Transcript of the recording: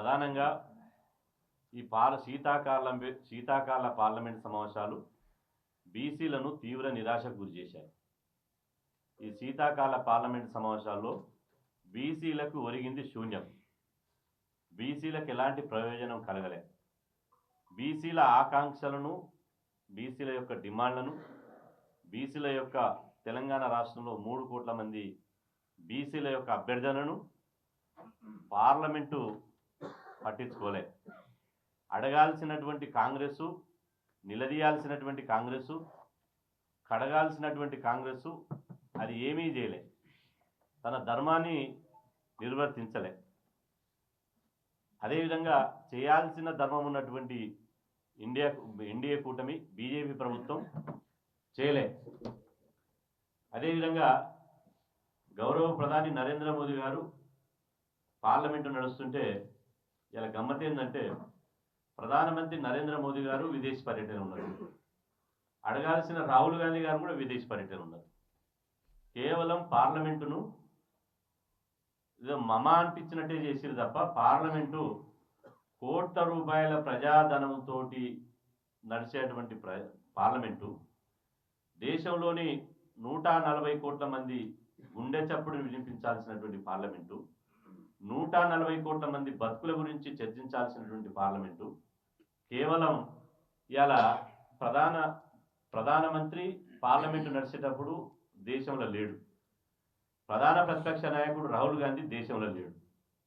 ప్రధానంగా ఈ శీతాకాల పార్లమెంట్ సమావేశాలు బీసీలను తీవ్ర నిరాశకు గురిచేశాయి. ఈ శీతాకాల పార్లమెంట్ సమావేశాల్లో బీసీలకు ఒరిగింది శూన్యం. బీసీలకు ఎలాంటి ప్రయోజనం కలగలే. బీసీల ఆకాంక్షలను, బీసీల యొక్క డిమాండ్లను, బీసీల యొక్క తెలంగాణ రాష్ట్రంలో 3 కోట్ల మంది బీసీల యొక్క అభ్యర్థనను పార్లమెంటు పట్టించుకోలే. అడగాల్సినటువంటి కాంగ్రెసు, నిలదీయాల్సినటువంటి కాంగ్రెసు, కడగాల్సినటువంటి కాంగ్రెసు అది ఏమీ చేయలే. తన ధర్మాన్ని నిర్వర్తించలే. అదేవిధంగా చేయాల్సిన ధర్మం ఉన్నటువంటి ఎన్డీఏ కూటమి బీజేపీ ప్రభుత్వం చేయలే. అదేవిధంగా గౌరవ ప్రధాని నరేంద్ర మోదీ గారు పార్లమెంటు నడుస్తుంటే ఇలా గమ్మత్ ఏంటంటే, ప్రధానమంత్రి నరేంద్ర మోదీ గారు విదేశీ పర్యటన ఉన్నారు, అడగాల్సిన రాహుల్ గాంధీ గారు కూడా విదేశీ పర్యటన ఉన్నారు. కేవలం పార్లమెంటును మమ అనిపించినట్టే చేసిరు తప్ప పార్లమెంటు కోట్ల రూపాయల ప్రజాధనంతో నడిచేటువంటి పార్లమెంటు, దేశంలోని 140 కోట్ల మంది గుండె చప్పుడుని వినిపించాల్సినటువంటి పార్లమెంటు, 140 కోట్ల మంది బతుకుల గురించి చర్చించాల్సినటువంటి పార్లమెంటు కేవలం ఇలా ప్రధానమంత్రి పార్లమెంటు నడిచేటప్పుడు దేశంలో లేడు, ప్రధాన ప్రతిపక్ష నాయకుడు రాహుల్ గాంధీ దేశంలో లేడు.